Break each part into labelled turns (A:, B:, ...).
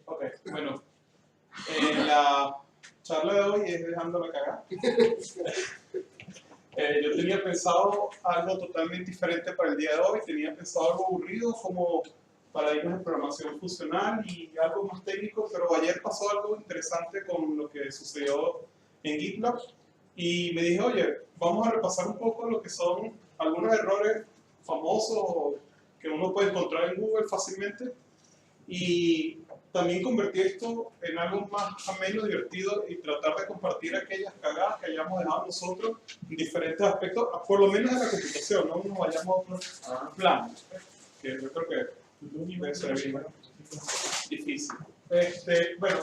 A: Ok, bueno, la charla de hoy es dejando la cagada. Yo tenía pensado algo totalmente diferente para el día de hoy, tenía pensado algo aburrido como paradigmas de programación funcional y algo más técnico, pero ayer pasó algo interesante con lo que sucedió en GitLab y me dije, oye, vamos a repasar un poco lo que son algunos errores famosos que uno puede encontrar en Google fácilmente y también convertir esto en algo más ameno, divertido y tratar de compartir aquellas cagadas que hayamos dejado nosotros en diferentes aspectos, por lo menos en la computación, no nos vayamos a otros planos, que yo creo que debe ser bien difícil. Bueno,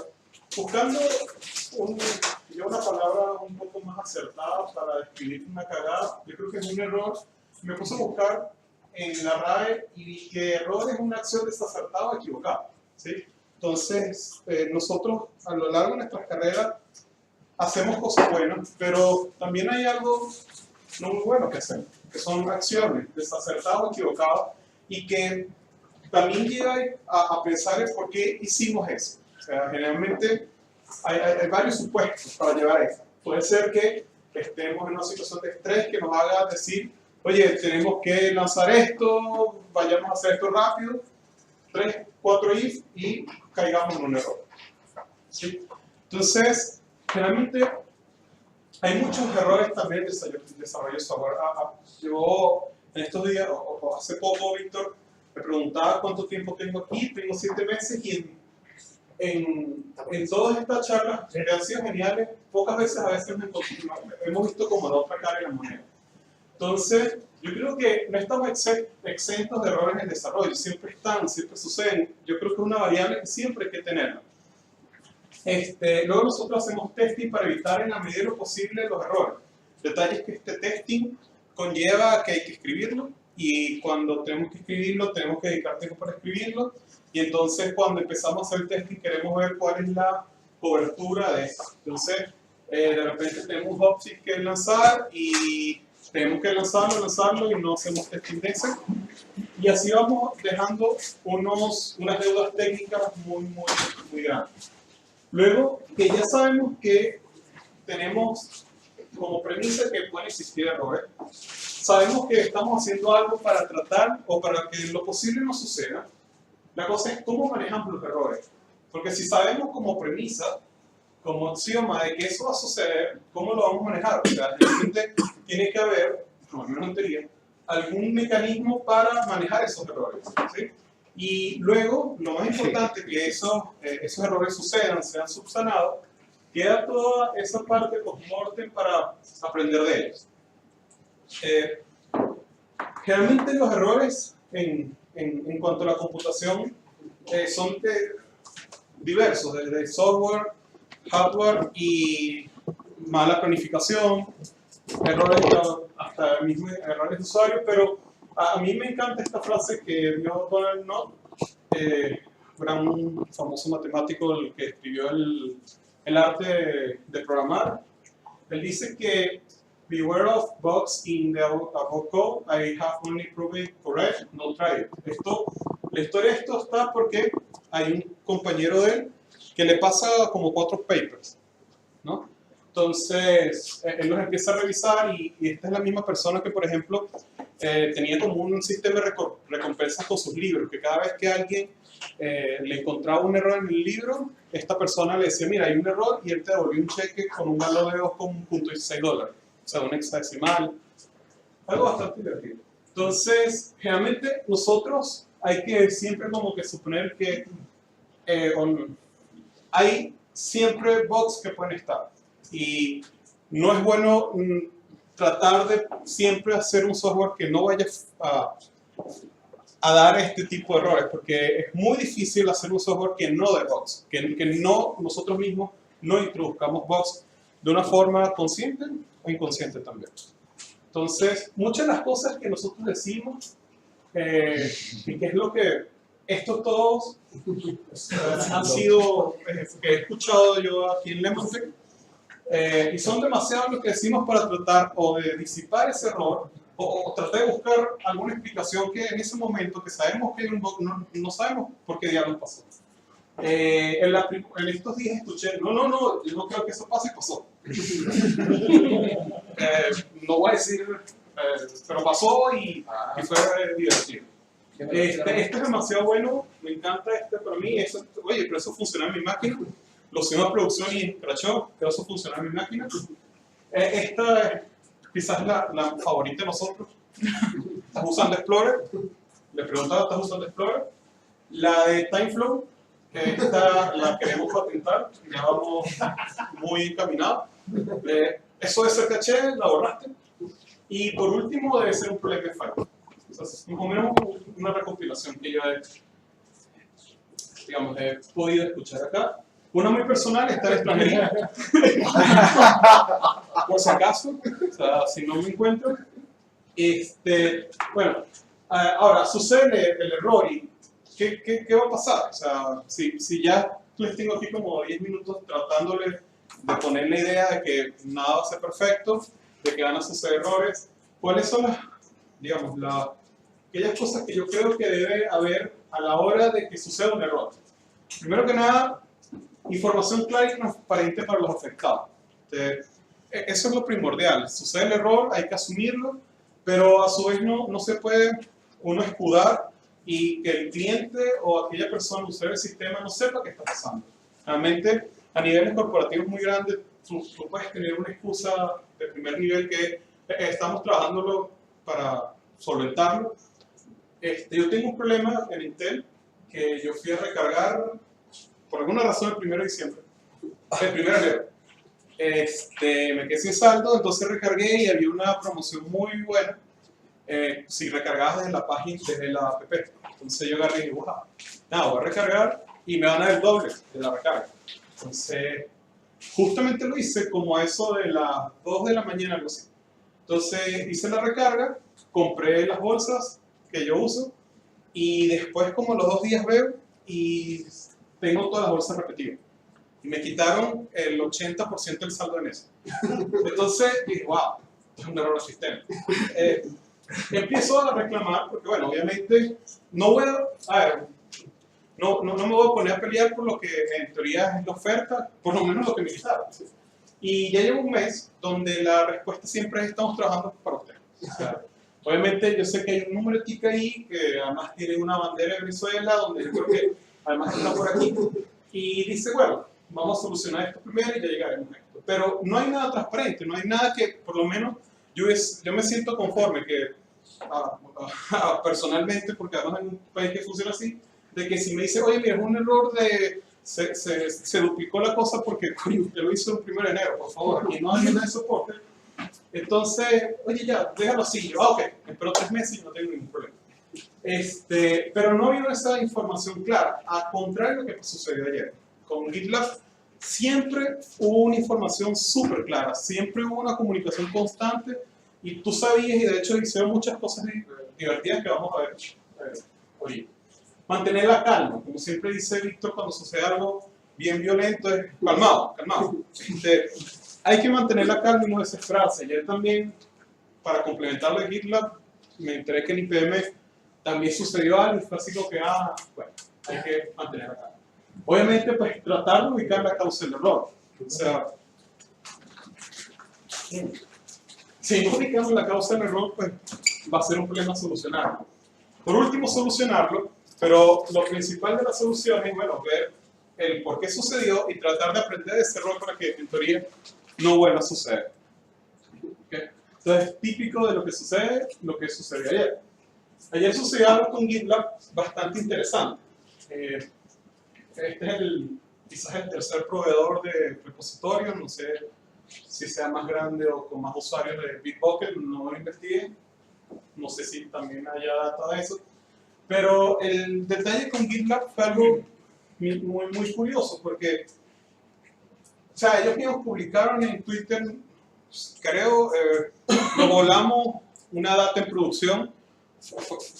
A: buscando una palabra un poco más acertada para describir una cagada, yo creo que es un error. Me puse a buscar en la RAE y vi que error es una acción desacertada o equivocada, ¿sí? Entonces, nosotros a lo largo de nuestras carreras hacemos cosas buenas, pero también hay algo no muy bueno que hacer, que son acciones desacertadas o equivocadas y que también lleva a pensar en por qué hicimos eso. O sea, generalmente hay varios supuestos para llevar a eso. Puede ser que estemos en una situación de estrés que nos haga decir, oye, tenemos que lanzar esto, vayamos a hacer esto rápido, 3, 4 if y caigamos en un error. ¿Sí? Entonces, generalmente hay muchos errores también en desarrollo de software. Yo en estos días, o hace poco, Víctor, me preguntaba cuánto tiempo tengo aquí, tengo 7 meses y en todas estas charlas que han sido geniales, pocas veces hemos visto como la otra cara de la moneda. Entonces, yo creo que no estamos exentos de errores en el desarrollo, siempre están, siempre suceden. Yo creo que es una variable que siempre hay que tenerla. Luego nosotros hacemos testing para evitar en la medida de lo posible los errores. Detalles que este testing conlleva que hay que escribirlo y cuando tenemos que escribirlo tenemos que dedicar tiempo para escribirlo y entonces cuando empezamos a hacer el testing queremos ver cuál es la cobertura de esto. Entonces de repente tenemos un hotfix que lanzar y tenemos que lanzarlo y no hacemos testing de ese y así vamos dejando unas deudas técnicas muy grandes. Luego que ya sabemos que tenemos como premisa que pueden existir errores, sabemos que estamos haciendo algo para tratar o para que lo posible no suceda. La cosa es cómo manejamos los errores. Porque si sabemos como premisa, como axioma de que eso va a suceder, ¿cómo lo vamos a manejar? O sea, realmente tiene que haber, al menos en teoría, algún mecanismo para manejar esos errores, ¿sí? Y luego, lo más importante, que esos errores sucedan, sean subsanados, queda toda esa parte post-mortem para aprender de ellos. Generalmente los errores en cuanto a la computación son diversos, desde software, hardware y mala planificación, errores hasta mismo errores de usuario, pero a mí me encanta esta frase que dio Donald Knuth, era un famoso matemático el que escribió el arte de programar. Él dice que beware of bugs in the above code, I have only proved it correct, no try it. La historia de esto está porque hay un compañero de él que le pasa como 4 papers, ¿no? Entonces, él los empieza a revisar y esta es la misma persona que, por ejemplo, tenía como un sistema de recompensas con sus libros, que cada vez que alguien le encontraba un error en el libro, esta persona le decía, mira, hay un error, y él te devolvió un cheque con un valor de $2.16, o sea, un hexadecimal, algo bastante divertido. Entonces, generalmente nosotros hay que siempre como que suponer que hay siempre bugs que pueden estar. Y no es bueno tratar de siempre hacer un software que no vaya a dar este tipo de errores, porque es muy difícil hacer un software que no dé bugs, que no, nosotros mismos no introduzcamos bugs de una forma consciente o inconsciente también. Entonces, muchas de las cosas que nosotros decimos, y que es lo que estos todos han sido, que he escuchado yo aquí en Lemon, y son demasiado lo que decimos para tratar o de disipar ese error o tratar de buscar alguna explicación que en ese momento que sabemos que hay un bug, no sabemos por qué diablos pasó. En estos días escuché, no, yo no creo que eso pase y pasó. No voy a decir, pero pasó y fue divertido. Este es demasiado bueno, me encanta para mí. Oye, pero eso funciona en mi máquina. Lo hicimos a producción y crashó, pero eso funciona en mi máquina. Esta es quizás la favorita de nosotros. ¿Estás usando Explorer? Le preguntaba, ¿estás usando Explorer? La de TimeFlow, esta la queremos patentar, ya vamos muy encaminados. Eso de ser caché, la borraste. Y por último, debe ser un problema de fallo. Entonces, más o menos una recopilación que yo he podido escuchar acá. Una muy personal está en extranjería. Por si acaso, o sea, si no me encuentro. Bueno, ahora sucede el error y ¿qué va a pasar? O sea, si ya les tengo aquí como 10 minutos tratándoles de poner la idea de que nada va a ser perfecto, de que van a suceder errores, ¿cuáles son aquellas cosas que yo creo que debe haber a la hora de que suceda un error? Primero que nada, información clara y transparente para los afectados. Eso es lo primordial. Sucede el error, hay que asumirlo, pero a su vez no se puede uno escudar y que el cliente o aquella persona, usuario del sistema, no sepa qué está pasando. Realmente, a niveles corporativos muy grandes, tú puedes tener una excusa de primer nivel que estamos trabajándolo para solventarlo. Yo tengo un problema en Intel que yo fui a recargar por alguna razón el 1 de diciembre, el 1 de enero. Me quedé sin saldo, entonces recargué y había una promoción muy buena si recargabas desde la página, desde la app. Entonces yo agarré y dije, wow, nada, voy a recargar y me van a dar el doble de la recarga. Entonces, justamente lo hice como a eso de las 2 de la mañana, algo así. Entonces hice la recarga, compré las bolsas que yo uso y después como los 2 días veo y tengo todas las bolsas repetidas. Y me quitaron el 80% del saldo en eso. Entonces dije, wow, es un error del sistema. Empiezo a reclamar porque, bueno, obviamente no me voy a poner a pelear por lo que en teoría es la oferta, por lo menos lo que me quitaron. Y ya llevo un mes donde la respuesta siempre es estamos trabajando para usted. O sea, obviamente yo sé que hay un número de tica ahí que además tiene una bandera de Venezuela donde yo creo que además está por aquí y dice, bueno, vamos a solucionar esto primero y ya llegaremos a esto. Pero no hay nada transparente, no hay nada que por lo menos yo me siento conforme que personalmente, porque además en un país que funciona así, de que si me dice, oye, mira, es un error de se duplicó la cosa porque coño, usted lo hizo el 1 de enero, por favor, aquí no hay nada de soporte. Entonces, oye, ya, déjalo así. Yo, ok, espero 3 meses y no tengo ningún problema. Pero no vino esa información clara, a contrario de lo que sucedió ayer. Con GitLab siempre hubo una información súper clara, siempre hubo una comunicación constante y tú sabías, y de hecho hicieron muchas cosas divertidas que vamos a ver hoy. Mantener la calma, como siempre dice Víctor cuando sucede algo bien violento, es calmado. Hay que mantener la calma y no desesperarse. Ayer también, para complementar de GitLab, me enteré que en IPM también sucedió algo y fue así como que, bueno, hay que mantener la calma. Obviamente, pues tratar de ubicar la causa del error. O sea, si no ubicamos la causa del error, pues va a ser un problema solucionarlo. Por último, solucionarlo, pero lo principal de la solución es, bueno, ver el por qué sucedió y tratar de aprender de ese error para que, en teoría, no vuelva a suceder. ¿Okay? Entonces, es típico de lo que sucedió ayer. Ayer sucedió algo con GitLab bastante interesante. Este es quizás el tercer proveedor de repositorio, no sé si sea más grande o con más usuarios de Bitbucket, no lo investigué, no sé si también haya data de eso, pero el detalle con GitLab fue algo muy curioso, porque o sea, ellos mismos publicaron en Twitter, creo, lo volamos una data en producción,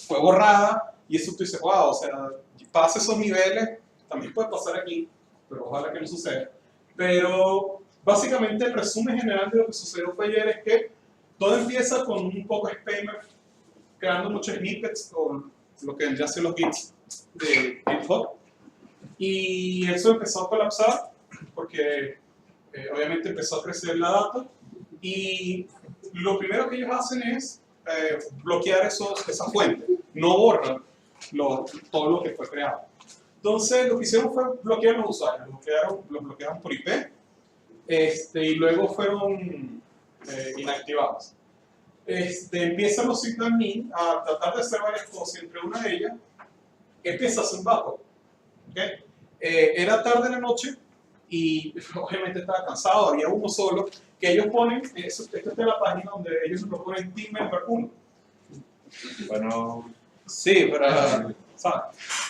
A: fue borrada, y eso tú dices, wow, o sea, pasa esos niveles, también puede pasar aquí, pero ojalá que no suceda. Pero básicamente el resumen general de lo que sucedió fue ayer es que todo empieza con un poco spammer, creando muchos snippets con lo que vendría a ser los gits de GitHub. Y eso empezó a colapsar porque obviamente empezó a crecer la data y lo primero que ellos hacen es bloquear esa fuente, no borran todo lo que fue creado. Entonces lo que hicieron fue bloquear los usuarios, los bloquearon por IP y luego fueron inactivados. Empiezan los sysadmin a tratar de hacer varias cosas, entre una de ellas empieza a hacer un backup. ¿Okay? Era tarde en la noche y obviamente estaba cansado, había uno solo que ellos ponen, esta es la página donde ellos lo ponen Team Member 1.
B: Bueno,
A: sí, pero ¿sabes?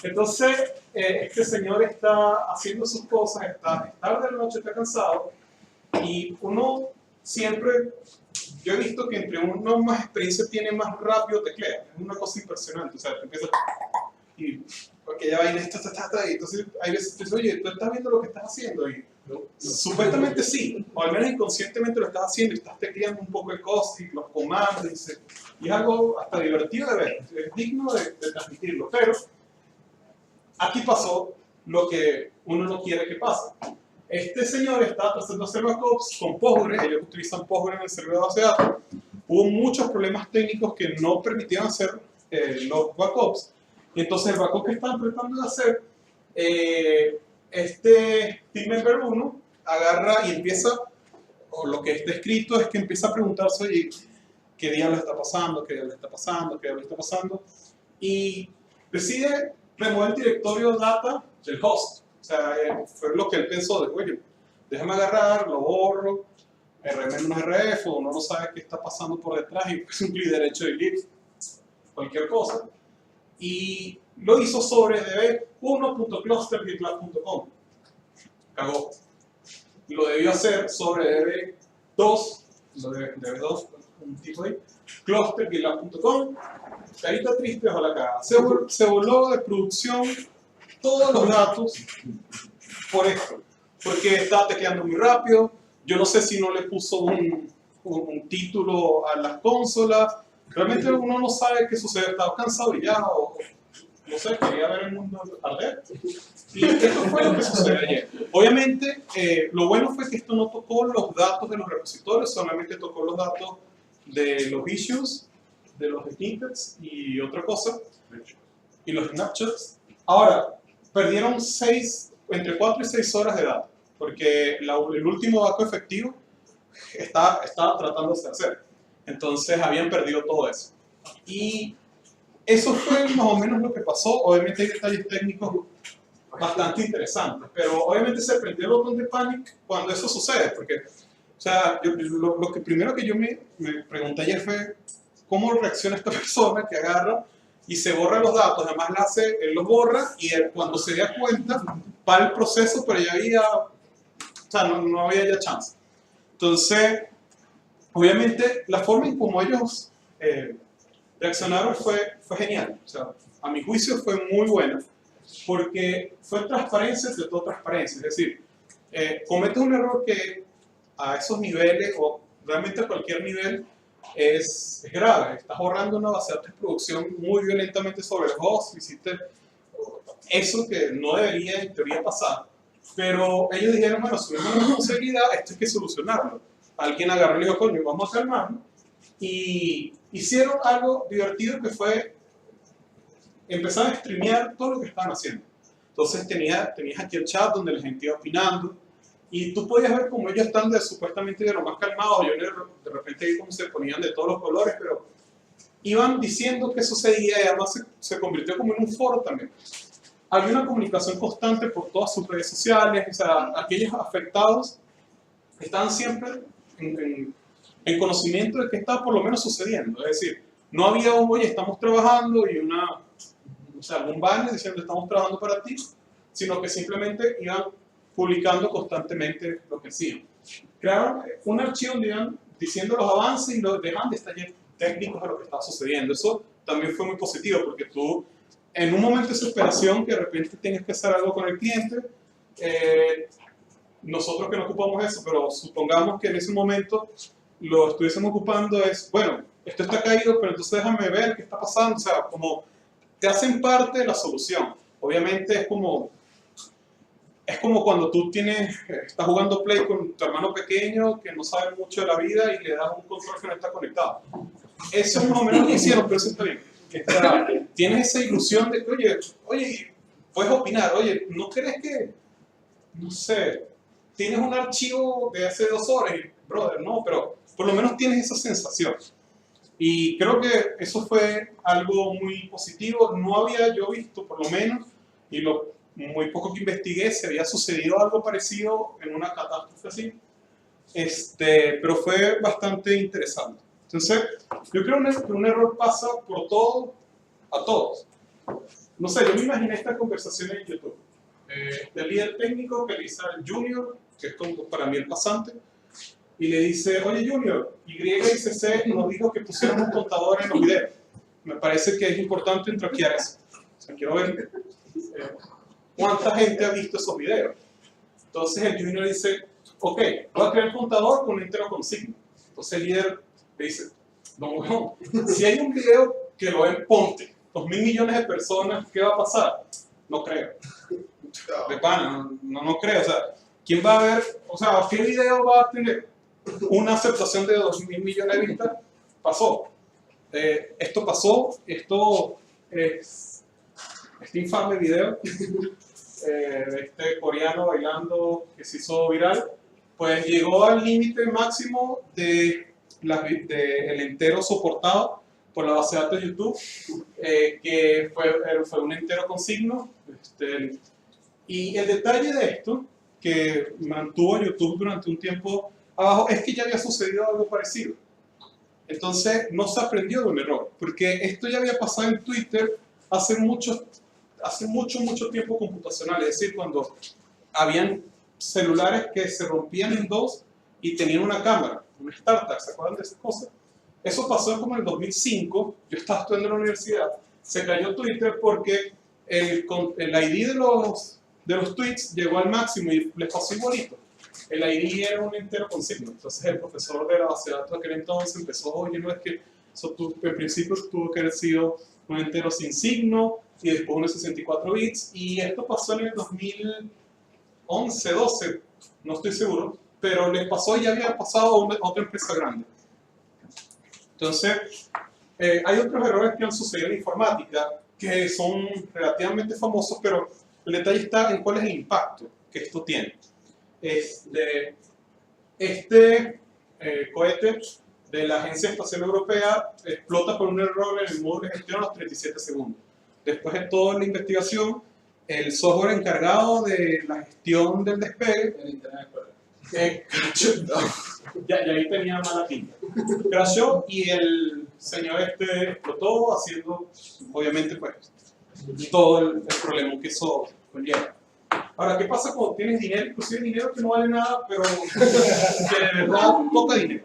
A: Entonces este señor está haciendo sus cosas, está tarde en la noche, está cansado y uno siempre, yo he visto que entre uno más experiencia tiene más rápido teclea, es una cosa impresionante, o sea, te empieza y porque ya vaina esto, y entonces hay veces que oye, tú estás viendo lo que estás haciendo y supuestamente sí, o al menos inconscientemente lo estás haciendo y estás tecleando un poco el código, los comandos, y es algo hasta divertido de ver, es digno de transmitirlo, pero aquí pasó lo que uno no quiere que pase. Este señor está tratando de hacer backups con Postgre, ellos utilizan Postgre en el servidor de base de datos, hubo muchos problemas técnicos que no permitían hacer los backups, y entonces el backup que estaban tratando de hacer, este Team Member 1 agarra y empieza, o lo que está escrito es que empieza a preguntarse, oye, ¿qué diablo está pasando? ¿Qué diablo está pasando? ¿Qué diablo está pasando? Y decide remover el directorio data del host. O sea, fue lo que él pensó de, oye, déjame agarrar, lo borro, rm-rf, uno no sabe qué está pasando por detrás y es un clic derecho de delete, cualquier cosa. Y lo hizo sobre db1.cluster.gitlab.com. Cagó. Lo debió hacer sobre db2, db2, un tipo ahí, cluster.gitlab.com. Carita triste bajo la caja. Se voló de producción todos los datos por esto, porque estaba tecleando muy rápido. Yo no sé si no le puso un título a las consolas. Realmente uno no sabe qué sucede, estaba cansado y ya, o no sé, quería ver el mundo arder. Y esto fue lo que sucedió ayer. Obviamente, lo bueno fue que esto no tocó los datos de los repositorios, solamente tocó los datos de los issues, de los snippets y otra cosa, y los snapshots. Ahora, perdieron entre 4 y 6 horas de datos, porque el último backup efectivo estaba tratándose de hacer. Entonces habían perdido todo eso. Y eso fue más o menos lo que pasó. Obviamente hay detalles técnicos bastante interesantes, pero obviamente se prendió el botón de panic cuando eso sucede, porque, o sea, lo que primero que yo me pregunté ayer fue cómo reacciona esta persona que agarra y se borra los datos, además él los borra y cuando se da cuenta para el proceso, pero ya había, o sea, no había ya chance. Entonces, obviamente, la forma en como ellos reaccionaron fue genial. O sea, a mi juicio fue muy buena, porque fue transparencia de toda transparencia. Es decir, cometes un error que a esos niveles, o realmente a cualquier nivel, es grave. Estás borrando una base de datos de producción muy violentamente sobre el host, hiciste eso que no debería en teoría pasar. Pero ellos dijeron, bueno, asumimos la responsabilidad, esto hay que solucionarlo. Alguien agarró y dijo, coño, vamos a calmarnos. Y hicieron algo divertido que fue empezar a streamear todo lo que estaban haciendo. Entonces tenías aquí el chat donde la gente iba opinando y tú podías ver cómo ellos están supuestamente de lo más calmados. Yo de repente vi cómo se ponían de todos los colores, pero iban diciendo qué sucedía y además se convirtió como en un foro también. Había una comunicación constante por todas sus redes sociales, o sea, aquellos afectados estaban siempre en conocimiento de qué estaba por lo menos sucediendo. Es decir, no había un, oye, estamos trabajando y algún banner diciendo estamos trabajando para ti, sino que simplemente iban publicando constantemente lo que hacían. Crearon un archivo donde iban diciendo los avances y los dejan detalles técnicos de lo que estaba sucediendo. Eso también fue muy positivo porque tú, en un momento de desesperación que de repente tienes que hacer algo con el cliente, nosotros que no ocupamos eso, pero supongamos que en ese momento lo estuviésemos ocupando es, bueno, esto está caído, pero entonces déjame ver qué está pasando, o sea, como te hacen parte de la solución. Obviamente es como, es como cuando tú estás jugando Play con tu hermano pequeño que no sabe mucho de la vida y le das un control que no está conectado. Eso es más o menos lo que hicieron, pero eso está bien. Tienes esa ilusión de que, oye, puedes opinar, oye, ¿no crees que, no sé, tienes un archivo de hace 2 horas? Brother, no, pero por lo menos tienes esa sensación. Y creo que eso fue algo muy positivo. No había yo visto, por lo menos, y lo muy poco que investigué, si había sucedido algo parecido en una catástrofe así. Pero fue bastante interesante. Entonces, yo creo que un error pasa por todo, a todos. No sé, yo me imaginé esta conversación en YouTube. Del líder técnico que le dice al Junior, que es como para mí el pasante, y le dice, oye Junior, Y y C nos dijo que pusiéramos un contador en los videos. Me parece que es importante traquear eso. O sea, quiero ver cuánta gente ha visto esos videos. Entonces el Junior dice, ok, voy a crear el contador con un entero consigno. Entonces el líder le dice, no, si hay un video que lo ven, ponte, 2.000 millones de personas, ¿qué va a pasar? No creo. De pana, no creo. O sea, ¿quién va a ver? O sea, ¿qué video va a tener una aceptación de 2.000 millones de vistas? Pasó. Esto pasó, este infame video de este coreano bailando que se hizo viral, pues llegó al límite máximo del entero soportado por la base de datos de YouTube, que fue un entero consigno. Y el detalle de esto, que mantuvo YouTube durante un tiempo abajo, es que ya había sucedido algo parecido. Entonces no se aprendió de un error, porque esto ya había pasado en Twitter hace mucho tiempo computacional, es decir, cuando habían celulares que se rompían en dos y tenían una cámara, un startup, ¿se acuerdan de esas cosas? Eso pasó como en el 2005, yo estaba estudiando en la universidad, se cayó Twitter porque el ID de los tweets llegó al máximo y les pasó igualito. El ID era un entero consigno, entonces el profesor de la base de datos de aquel entonces empezó, oye, no es que eso en principio tuvo que haber sido un entero sin signo y después unos 64 bits, y esto pasó en el 2011, 12, no estoy seguro, pero les pasó y ya había pasado a otra empresa grande. Entonces, hay otros errores que han sucedido en informática que son relativamente famosos, pero el detalle está en cuál es el impacto que esto tiene. Cohete de la Agencia Espacial Europea explota por un error en el modo de gestión a los 37 segundos. Después de toda la investigación, el software encargado de la gestión del despegue,
C: El internet
A: ya ahí tenía mala pinta. Crashó y el señor explotó, haciendo, obviamente, pues, todo el problema que eso conlleva. Ahora, ¿qué pasa cuando tienes dinero? Inclusive dinero que no vale nada, pero que de verdad toca dinero.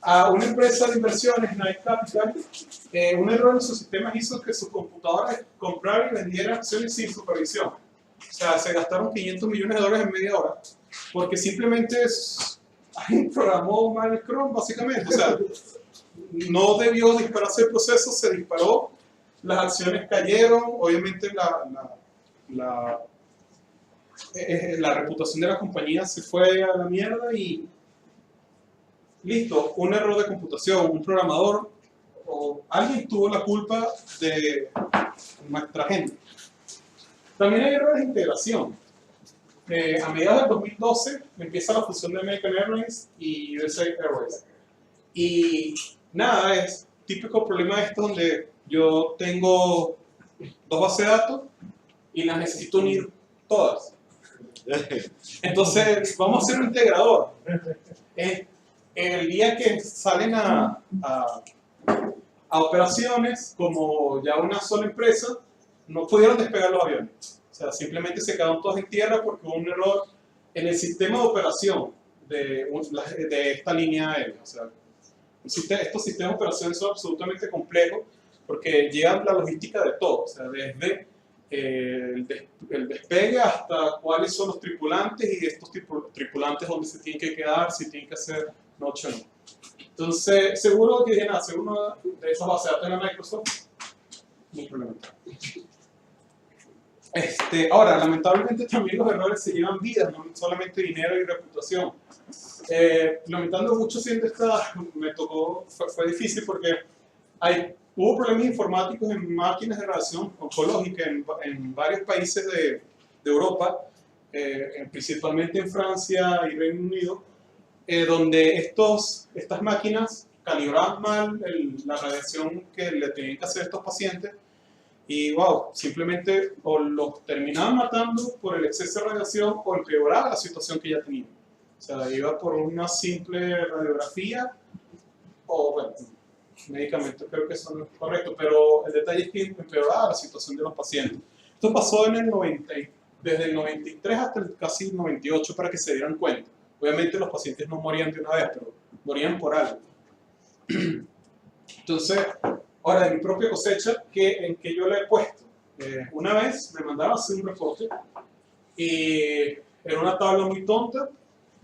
A: A una empresa de inversiones, Night Capital, un error en sus sistemas hizo que sus computadoras compraran y vendieran acciones sin supervisión. O sea, se gastaron $500 millones en media hora, porque simplemente alguien programó mal el Chrome, básicamente. O sea, no debió dispararse el proceso, se disparó, las acciones cayeron, obviamente la reputación de la compañía se fue a la mierda y listo, un error de computación, un programador o alguien tuvo la culpa de nuestra gente. También hay errores de integración. A mediados del 2012 empieza la fusión de American Airlines y USA Airways. Y nada, es típico problema de esto donde yo tengo 2 bases de datos y las necesito unir todas. Entonces, vamos a hacer un integrador. El día que salen a operaciones, como ya una sola empresa, no pudieron despegar los aviones. O sea, simplemente se quedaron todos en tierra porque hubo un error en el sistema de operación de esta línea aérea. O sea, estos sistemas de operación son absolutamente complejos porque llevan la logística de todo. O sea, desde el despegue hasta cuáles son los tripulantes y estos tripulantes dónde se tienen que quedar, si tienen que hacer noche o no. Entonces, seguro que dije nada, seguro de esas bases de datos de Microsoft, no hay problema. Ahora, lamentablemente también los errores se llevan vidas, no solamente dinero y reputación. Lamentando mucho siendo me tocó, fue difícil porque hubo problemas informáticos en máquinas de radiación oncológica en varios países de Europa, principalmente en Francia y Reino Unido, donde estas máquinas calibraban mal la radiación que le tenían que hacer a estos pacientes y wow, simplemente o los terminaban matando por el exceso de radiación o empeoraba la situación que ya tenían. O sea, iba por una simple radiografía o bueno, medicamentos, creo que eso no es correcto, pero el detalle es que empeoraba la situación de los pacientes. Esto pasó desde el 93 hasta casi el 98 para que se dieran cuenta. Obviamente los pacientes no morían de una vez, pero morían por algo. Entonces, ahora de mi propia cosecha, en que yo le he puesto. Una vez me mandaron a hacer un reporte y era una tabla muy tonta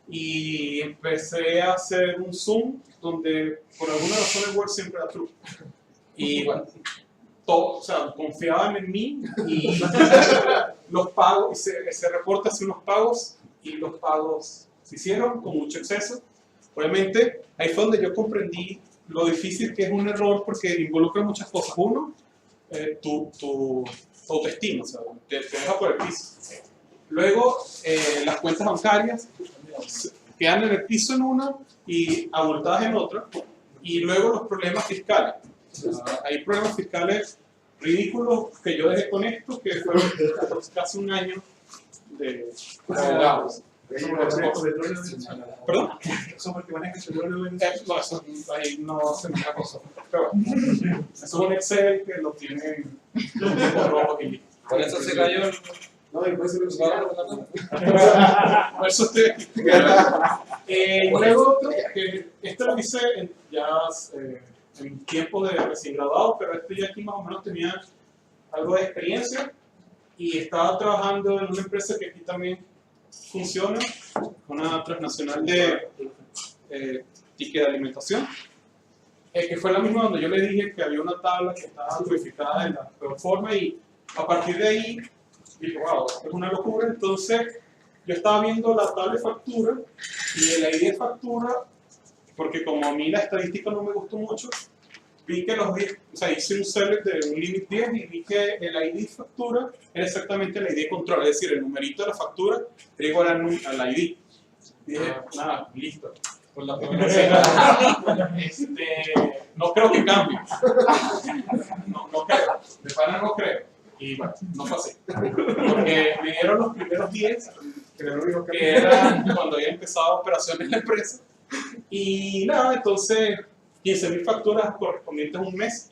A: y empecé a hacer un zoom donde por alguna razón el Word siempre era true. Y bueno, o sea, confiaban en mí y los pagos, ese reporte hace unos pagos y los pagos se hicieron con mucho exceso. Obviamente, ahí fue donde yo comprendí lo difícil que es un error porque involucra muchas cosas. Uno, tu autoestima, o sea, te deja por el piso. Luego, las cuentas bancarias quedan en el piso en una y abultadas en otra. Y luego los problemas fiscales. O sea, hay problemas fiscales ridículos que yo dejé con esto, que fueron casi un año de abogados. ¿Perdón?
C: Eso porque maneja el petróleo
A: No, eso ahí no se me da cosa. Pero bueno, eso es un Excel que lo tienen los rojos y listos.
B: Por eso se cayó el...
C: No, y puede ser un cigarro.
A: Por eso estoy aquí. Y luego otro, que esto lo hice en tiempo de recién graduado, pero esto ya aquí más o menos tenía algo de experiencia y estaba trabajando en una empresa que aquí también funciona, una transnacional de ticket de alimentación, que fue la misma donde yo le dije que había una tabla que estaba codificada de la peor forma y a partir de ahí dije, wow, esto es una locura. Entonces yo estaba viendo la tabla de factura y el ID de factura, porque como a mí la estadística no me gustó mucho, vi que los 10, o sea, hice un select de un limit 10 y vi que el ID de factura era exactamente el ID de control, es decir, el numerito de la factura era igual al ID. Y dije, nada, listo. Pues la primera cena, no creo que cambie. No creo, de pana no creo. Y bueno, no fue así. Porque me dieron los primeros 10, que eran cuando había empezado operaciones en la empresa. Y nada, entonces 15.000 facturas correspondientes a un mes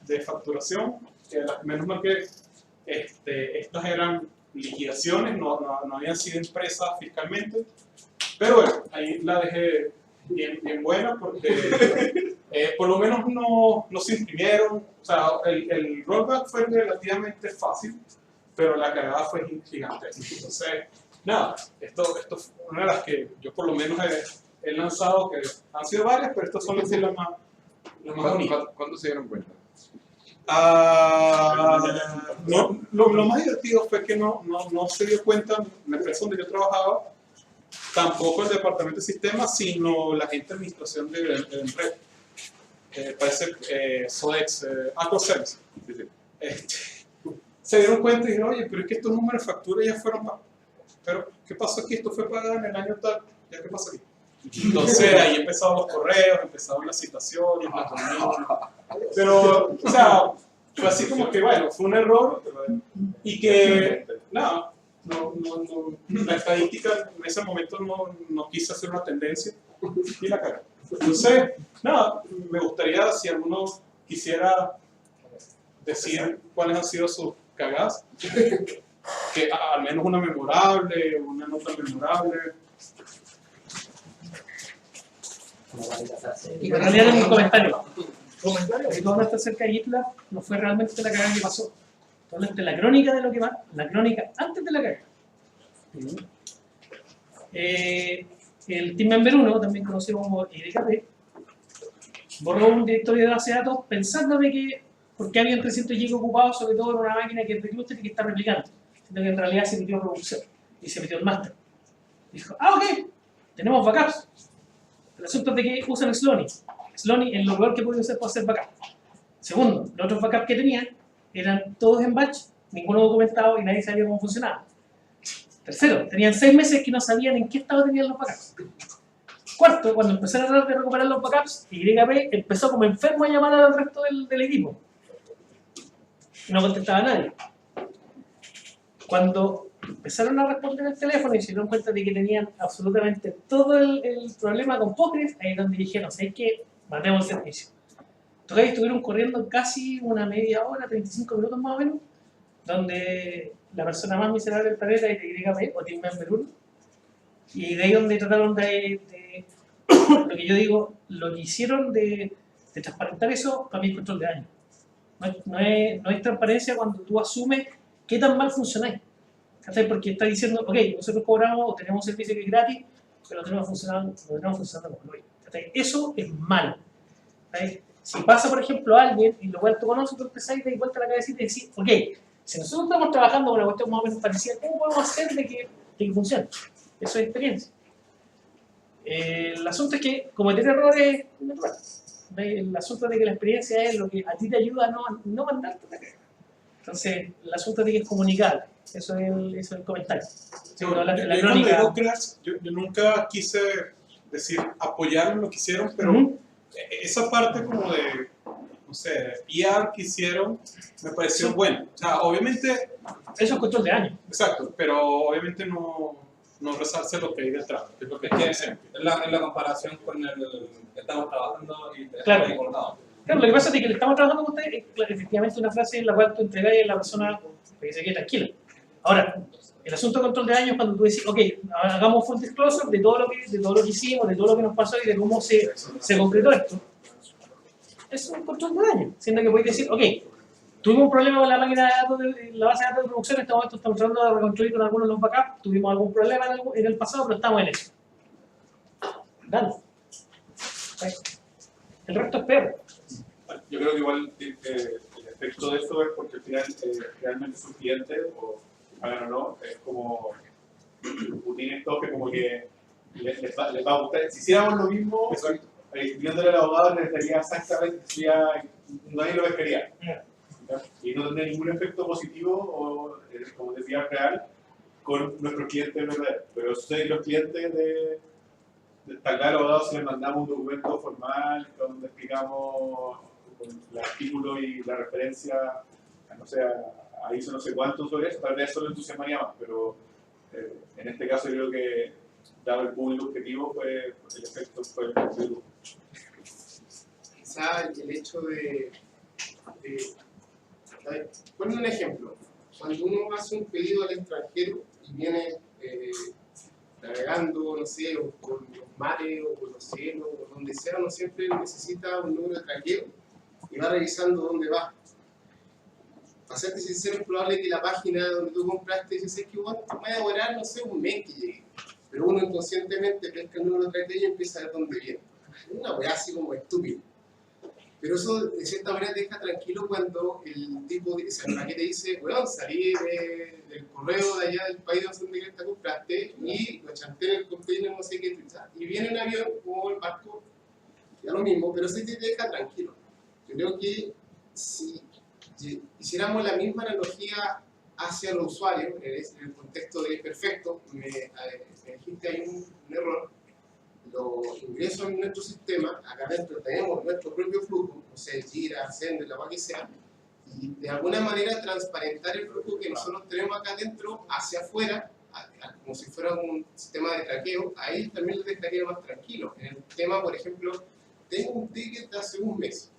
A: de facturación, que menos mal que estas eran liquidaciones, no habían sido impresas fiscalmente, pero bueno, ahí la dejé bien buena porque por lo menos no se imprimieron, o sea, el rollback fue relativamente fácil, pero la cagada fue gigantesca. Entonces, nada, esto fue una de las que yo por lo menos he lanzado, que han sido varias, pero estas son las más bonitas.
B: ¿Cuándo se dieron cuenta?
A: Lo más divertido fue que no se dio cuenta la empresa donde yo trabajaba, tampoco el departamento de sistemas, sino la gente de administración de la empresa. Parece SOEX, Acro Service. Se dieron cuenta y dijeron, oye, pero es que estos números de factura ya fueron pagados. Pero, ¿qué pasó aquí? Esto fue pagado en el año tal. ¿Ya qué pasó aquí? Entonces ahí empezaron los correos, empezaron las citaciones, las reuniones. Pero, o sea, fue así como que, bueno, fue un error y que, nada, la estadística en ese momento no quise hacer una tendencia y la cagué. Entonces, nada, me gustaría si alguno quisiera decir cuáles han sido sus cagadas, que al menos una memorable, una no tan memorable.
D: Y en realidad tengo un comentario. Que todo esto acerca de GitLab no fue realmente la cagada que pasó. Realmente la crónica de lo que va, la crónica antes de la cagada. El Team Member 1, también conocido como YDKP, borró un directorio de base de datos pensándome que porque habían 300 GB ocupados, sobre todo en una máquina que es de clúster y que está replicando. sino que en realidad se metió en producción y se metió en master. Dijo, ok, tenemos backups. El asunto es de que usan Slowney. Slowney es lo peor que puede usar para hacer backup. Segundo, los otros backups que tenían eran todos en batch, ninguno documentado y nadie sabía cómo funcionaba. Tercero, tenían 6 meses que no sabían en qué estado tenían los backups. Cuarto, cuando empezaron a tratar de recuperar los backups, YP empezó como enfermo a llamar al resto del equipo. Y no contestaba a nadie. Cuando empezaron a responder el teléfono y se dieron cuenta de que tenían absolutamente todo el problema con Postgres, ahí es donde dijeron, ¿sabes qué? Matemos el servicio. Entonces estuvieron corriendo casi una media hora, 35 minutos más o menos, donde la persona más miserable del planeta es YP o Team Member 1. Y de ahí donde trataron de lo que yo digo, lo que hicieron de transparentar eso, para mí es control de daño. No es transparencia cuando tú asumes qué tan mal funcionáis. Porque estás diciendo, ok, nosotros cobramos o tenemos un servicio que es gratis, pero lo tenemos funcionando como lo es. Eso es malo. ¿Sí? Si pasa, por ejemplo, a alguien, y lo cual tú conoces, tú empezáis de vuelta a la cabeza y te decís, ok, si nosotros estamos trabajando con una cuestión más o menos parecida, ¿cómo podemos hacer de que funcione? Eso es experiencia. El asunto es que cometer errores es natural. El asunto de que la experiencia es lo que a ti te ayuda a no mandarte a la cagada. Entonces, el asunto de que es comunicable. Eso es el comentario. Sí,
A: Yo nunca quise decir apoyar lo que hicieron, pero esa parte como de, no sé, PR que hicieron me pareció buena. O sea, obviamente...
D: Eso es cuestión de años.
A: Exacto, pero obviamente no resalce lo que hay detrás. Es lo que
B: en la comparación con el que estamos trabajando y
D: claro.
B: Ahí colgado.
D: Claro, lo que pasa es que le estamos trabajando con ustedes es efectivamente una frase en la cual tú entregas a la persona para que se quede tranquila. Ahora, el asunto de control de daños es cuando tú decís, ok, hagamos full disclosure de todo lo que hicimos, de todo lo que nos pasó y de cómo se concretó esto. Eso es un control de daños, siendo que podéis decir, ok, tuvimos un problema con la máquina de datos, la base de datos de producción, en este momento estamos tratando de reconstruir con algunos de los backups, tuvimos algún problema en el pasado, pero estamos en eso. Dale. El resto es peor.
C: Yo creo que igual el efecto de eso es porque al final realmente sus clientes, o hagan o no, es como tienen esto que como que les va a gustar. Si hiciéramos lo mismo, viéndole al abogado, les daría exactamente, nadie lo pescaría. Y no tendría ningún efecto positivo o, como decía, real con nuestros clientes verdaderos. Pero ustedes, los clientes de tal vez al abogado, si les mandamos un documento formal donde explicamos el artículo y la referencia, no sé, a ISO no sé cuánto sobre eso, tal vez eso lo entusiasmaría más, pero en este caso yo creo que, dado el público objetivo, pues el efecto fue positivo.
E: Quizá el hecho de poner un ejemplo, cuando uno hace un pedido al extranjero y viene navegando, no sé, o por los mares o por los cielos o donde sea, uno siempre necesita un número de traqueo y va revisando dónde va. Para serte sincero, es probable que la página donde tú compraste dices que bueno, va a demorar, no sé, un mes que llegue, pero uno inconscientemente pesca el número de traqueo y empieza a ver dónde viene. Es una weá así como estúpida. Pero eso de cierta manera te deja tranquilo cuando el tipo dice, el paquete dice, bueno, salí del correo de allá del país donde te compraste y lo chanté en el container, no sé qué, y viene un avión o el barco, ya lo mismo, pero eso te deja tranquilo. Yo creo que si hiciéramos la misma analogía hacia los usuarios, en el contexto de perfecto, me dijiste hay un error, lo ingreso en nuestro sistema, acá dentro tenemos nuestro propio flujo, no sé, Jira, Sender, la que sea, y de alguna manera transparentar el flujo que nosotros tenemos acá dentro hacia afuera, como si fuera un sistema de traqueo, ahí también les dejaría más tranquilo. En el tema, por ejemplo, tengo un ticket de hace un mes.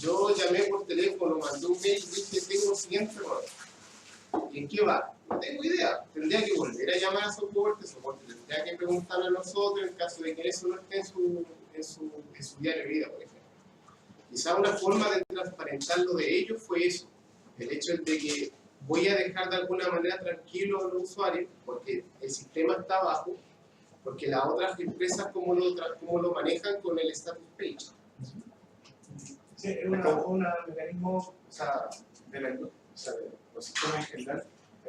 E: Yo llamé por teléfono, mandé un mail y dije, tengo 100 errores. ¿Y en qué va? No tengo idea. Tendría que volver a llamar a soporte tendría que preguntarle a nosotros en caso de que eso no esté en su diario de vida, por ejemplo. Quizá una forma de transparentarlo de ellos fue eso, el hecho de que voy a dejar de alguna manera tranquilo a los usuarios porque el sistema está abajo, porque las otras empresas cómo lo manejan con el status page.
C: Sí, es un mecanismo, o sea, de los sistemas en general,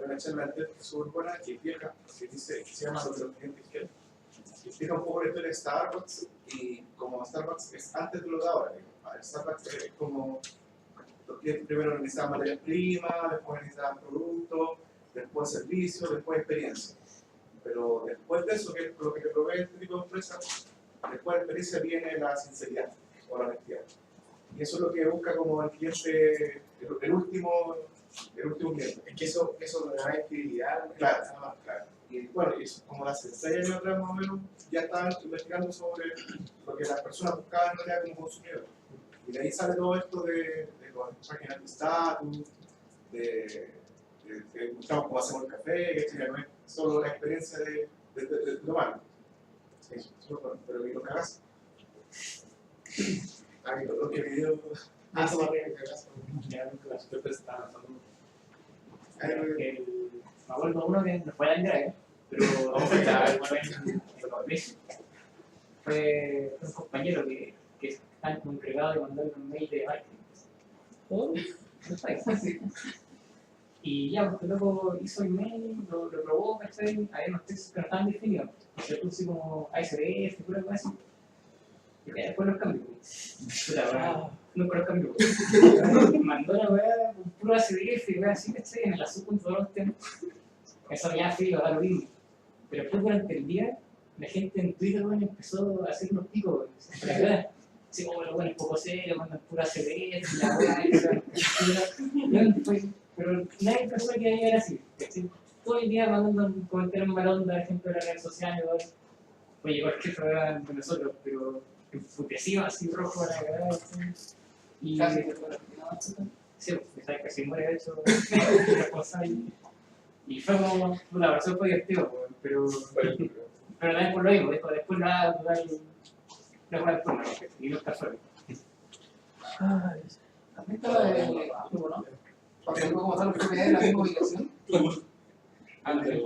C: una charla antes que es súper buena, que vieja, que dice, que se llama Lo que los clientes quieren. Y explica un poco la historia de Starbucks y como Starbucks es antes de lo de ahora. Starbucks es como los clientes primero necesitaban materias primas, después necesitaban productos, después servicios, después experiencia. Pero después de eso, que es lo que te provee este tipo de empresas, después de experiencia viene la sinceridad o la honestidad. Y eso es lo que busca como el cliente, el último cliente.
E: Es que eso le da credibilidad.
C: Claro, claro. Y bueno, y eso, como hace 6 años atrás más o menos, ya estaban investigando sobre lo que las personas buscaban en realidad como consumidores. Y de ahí sale todo esto de las páginas de estatus, de buscamos cómo hacemos el café, que no es solo la experiencia de tomarlo. Eso, bueno, pero que lo cagas. Ah, que lo que video.
E: Ah, sí, que cagas.
B: Las jefes están haciendo.
F: Me acuerdo uno que no fue a Andrea, pero fue un compañero que está como encargado de mandar un mail de marketing. Y ya, porque luego hizo el mail, lo probó, ¿cachai? Había unos textos que no estaban definidos. Se puso así como ASDF, pura cosa así. Y después los cambió. Nunca los cambió. Mandó la weá con puro ASDF y weá así, ¿cachai? En el azul.com. Eso ya fue, lo da lo mismo. Pero después durante el día, la gente en Twitter, bueno, empezó a hacer unos picos, la verdad. Así como los buenos poco serios, mandan pura CDs, la weá, pero nadie pensó que iba a ir así. Todo el día mandando comentarios mal onda a la gente de las redes sociales, oye, igual que fue de nosotros, pero enfurecido, así rojo a la cara. Y casi que fue la primera. Sí, casi muere de hecho, y fue como, la versión fue divertida, pero también por lo mismo, después nada, total, no fue después, y no está solo. ¿Respecto a ¿no? Porque no como tal lo que me da la misma ubicación.
B: También.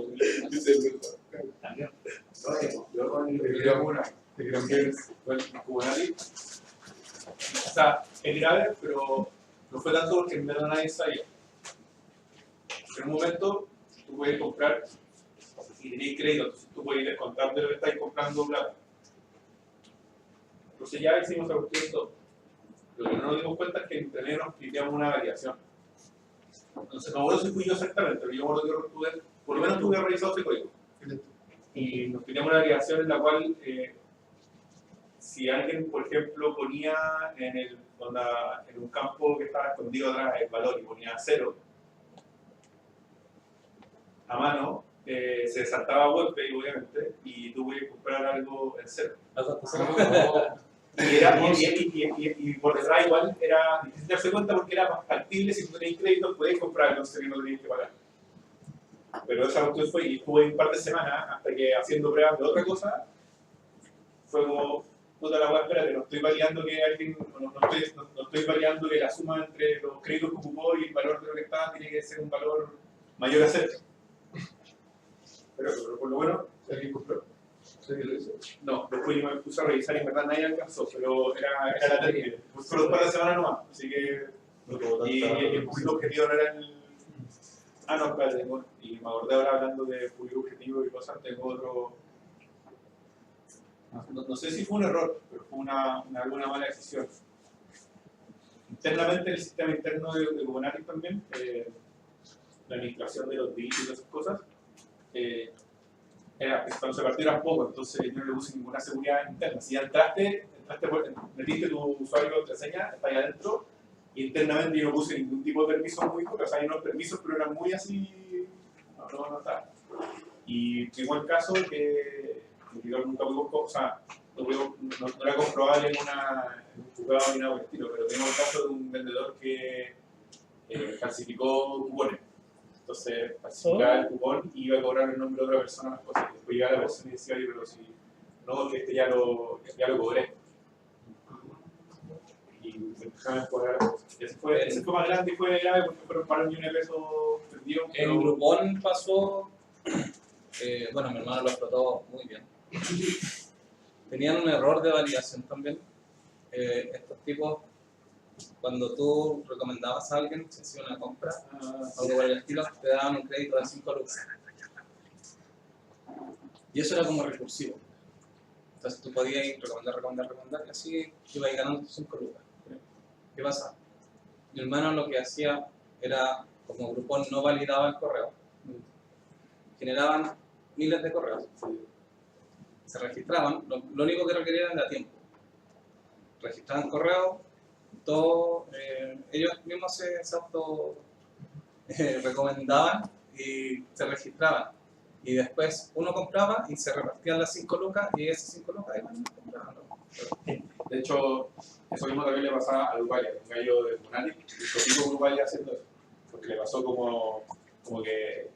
C: Yo con el video una, de Gran Games, con Kubernetes. O sea, es grave, pero no fue tanto porque en verdad nadie sabía. En un momento, tú puedes comprar y tenéis crédito, entonces tú puedes descontar de lo que estáis comprando plata. Entonces ya hicimos la cuestión de todo. Lo que no nos dimos cuenta es que entre medio nos piteamos una variación. Entonces, no recuerdo si fui yo exactamente, pero yo me acuerdo que tuve, por lo menos tuve revisado ese código. Y nos piteamos una variación en la cual, si alguien, por ejemplo, ponía en un campo que estaba escondido atrás el valor y ponía 0, a mano, se saltaba golpe, obviamente, y tú podías comprar algo en 0. Y por detrás igual era difícil darse cuenta porque era más factible si tú tenías crédito, podías comprar, entonces que no tenías que pagar. Pero esa cuestión fue, y estuve un par de semanas hasta que haciendo pruebas de otra cosa, fue como, puta la weá, espérate, no estoy validando que alguien, no estoy validando que la suma entre los créditos que ocupó y el valor de lo que estaba tiene que ser un valor mayor a 0. Pero por lo bueno, alguien compró. No, después yo me puse a revisar y en verdad nadie alcanzó, pero era la técnica. Fueron un par de semanas nomás, así que. Y el público objetivo no era el. Ah, no, espérate, y me acordé ahora hablando de público objetivo y cosas, tengo otro. No sé si fue un error, pero fue alguna mala decisión. Internamente, el sistema interno de Kubernetes también, la administración de los dígitos y esas cosas. Cuando se partió era poco, entonces yo no le puse ninguna seguridad interna. Si ya metiste tu usuario y contraseña, está ahí adentro, y internamente yo no puse ningún tipo de permiso muy poco, o sea, hay unos permisos, pero eran muy así, no está. Y tengo el caso que yo nunca pude, o sea, no era comprobable en un juzgado ni nada por el estilo, pero tengo el caso de un vendedor que falsificó cupones. Entonces, falsificaba el cupón y iba a cobrar el nombre de otra persona más cosas. Después llegaba la persona y decía, oye, pero si no, que ya lo cobré. Y me empezaron a cobrar las cosas. Ese fue más grande y fue grave porque fueron para millones de pesos perdidos.
B: En Groupon pasó, bueno, mi hermano lo explotó muy bien. Tenían un error de validación también. Estos tipos cuando tú recomendabas a alguien que hacía una compra, algo por el estilo, te daban un crédito de 5 lucas. Y eso era como recursivo. Entonces tú podías ir recomendar, y así ibas ganando tus 5 lucas. ¿Qué pasa? Mi hermano lo que hacía era, como Groupon no validaba el correo, generaban miles de correos, se registraban, lo único que requerían era tiempo. Registraban correos, todo, ellos mismos se auto recomendaban y se registraban. Y después uno compraba y se repartían las 5 lucas y esas 5 lucas iban compraban.
C: De hecho, eso mismo también le pasaba a Grupalia, un gallo de Monadic, y mismo Grupalia haciendo eso. Porque le pasó como que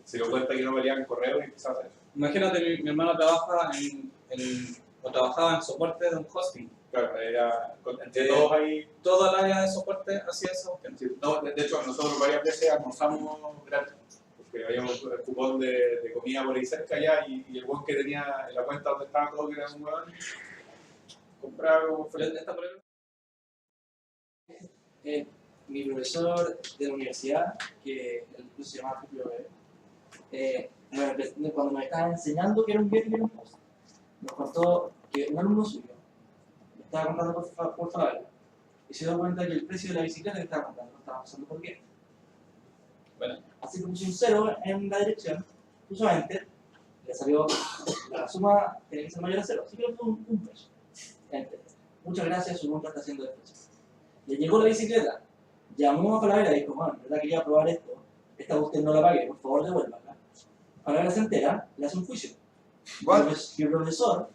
C: se dio cuenta que no valían correo y empezaba a hacer eso.
B: Imagínate, mi hermano trabaja o trabajaba en soporte de un hosting.
C: Claro, era entre todos ahí.
B: Toda la área de soporte hacía eso.
C: No, de hecho, nosotros varias veces almorzamos gratis. Porque habíamos un cupón de comida por ahí cerca allá y el buen que tenía en la cuenta donde estaba todo, que era un huevón, compraba como
B: Esta prueba.
G: Mi profesor de la universidad, que el curso se llamaba cuando nos estaba enseñando que era un get y que era un post, nos contó que un alumno suyo estaba comprando por Falabella y se dio cuenta que el precio de la bicicleta que estaba comprando no estaba pasando por get.
B: Bueno.
G: Así que puso un 0 en la dirección, puso enter, le salió la suma, tenía que ser mayor a 0, así que le puso un peso. Enter. Muchas gracias, su compra está siendo despreciada. Le llegó la bicicleta, llamó a Falabella y dijo, bueno, en verdad quería probar esto, esta usted no la pague, por favor devuélvala. Falabella se entera, le hace un juicio. Y el profesor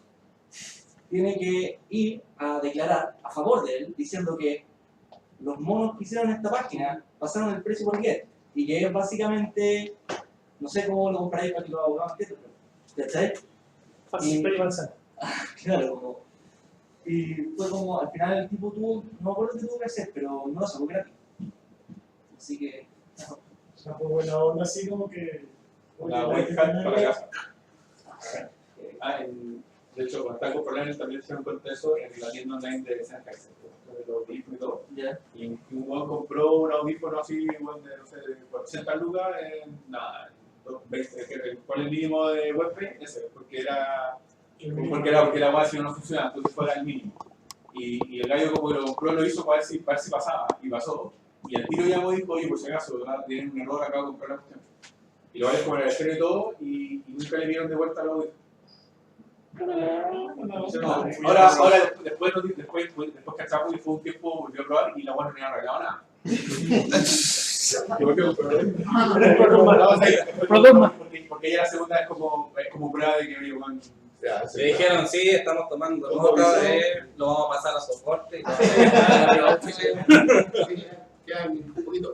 G: tiene que ir a declarar a favor de él, diciendo que los monos que hicieron esta página pasaron el precio por get, y que es básicamente, no sé cómo lo comparáis para que los abogados entiendan, ¿cachai?
D: Fácil, pero avanzar.
G: Claro, como, y fue como, al final el tipo tuvo, no me acuerdo qué tuvo que hacer, pero no lo sacó gratis. Así que, no.
D: Una muy buena onda, así como que.
C: la webcam para casa. De hecho, cuando estaba con problemas también se me cuenta eso en la tienda online de Sennheiser, de los audífonos y todo.
G: ¿Ya?
C: Y un buen compró un audífono así, igual de, no sé, de 400 lucas en nada, 20, ¿cuál es el mínimo de WebPay? Ese, porque la base no funcionaba, entonces fue el mínimo. Y el gallo como que lo compró, lo hizo para ver si pasaba, y pasó. Y al tiro llamó y dijo, oye, por si acaso, ¿verdad? Tienen un error, acabo de comprar la cuestión. Y lo vale como agradecieron y todo, y nunca le dieron de vuelta al audífono. Ahora después cachamos y fue un tiempo, volvió a probar y la buena no había arreglado nada. Porque ella la segunda es como prueba de que oye, man,
B: Le dijeron, sí, estamos tomando nota lo vamos a pasar a soporte.
E: Queda un poquito.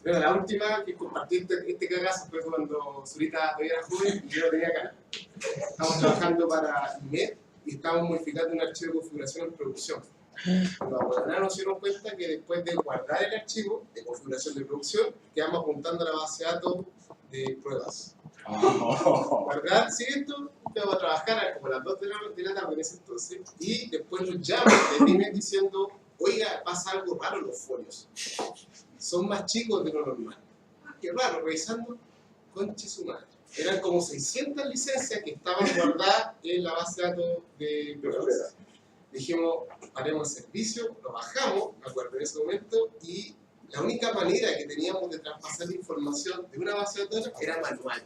E: Bueno, la última que compartí este cagazo fue cuando Zurita todavía era joven y yo no tenía canal. Estábamos trabajando para IMED y estábamos modificando un archivo de configuración en producción. Los abogados nos dieron cuenta que después de guardar el archivo de configuración de producción, quedamos apuntando a la base de datos de pruebas. Guardar, ¿sí esto? Vamos a trabajar como a las 2 de la tarde en ese entonces y después nos llaman de IMED diciendo, oiga, pasa algo raro en los folios. Son más chicos de lo normal. Qué raro, revisando, conche su madre. Eran como 600 licencias que estaban guardadas en la base de datos de pruebas. Dijimos, paremos el servicio, lo bajamos, me acuerdo en ese momento, y la única manera que teníamos de traspasar la información de una base de datos era manual.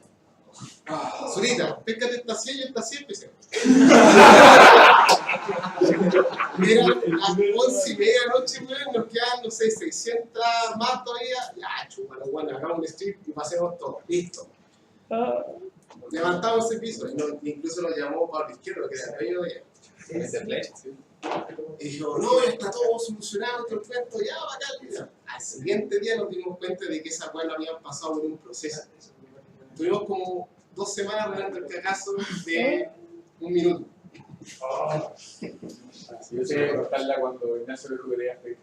E: Zurita, péscate esta 100 y esta 100, empecé. Eran las 11:30 de la noche, nos quedan, no sé, 600 más todavía. Ya, chúpalo, bueno, hagamos un strip y pasemos todo. Listo. Levantamos el piso, incluso nos llamó Pablo Izquierdo, que era el dueño de ella. Y dijo, no, ya está todo solucionado, todo el cuento, ya, bacán. Al siguiente día nos dimos cuenta de que esas buenas habían pasado por un proceso. Tuvimos como 2 semanas hablando del cagazo de 1 minuto.
C: Yo sé que cortarla cuando Ignacio lo quería hacer.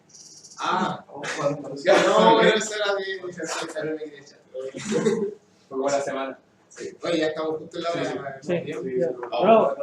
E: Cuando no, esa era de iglesia.
C: Fue buena semana.
E: Oye, ya estamos justo en la hora.
D: Sí.
C: Bravo.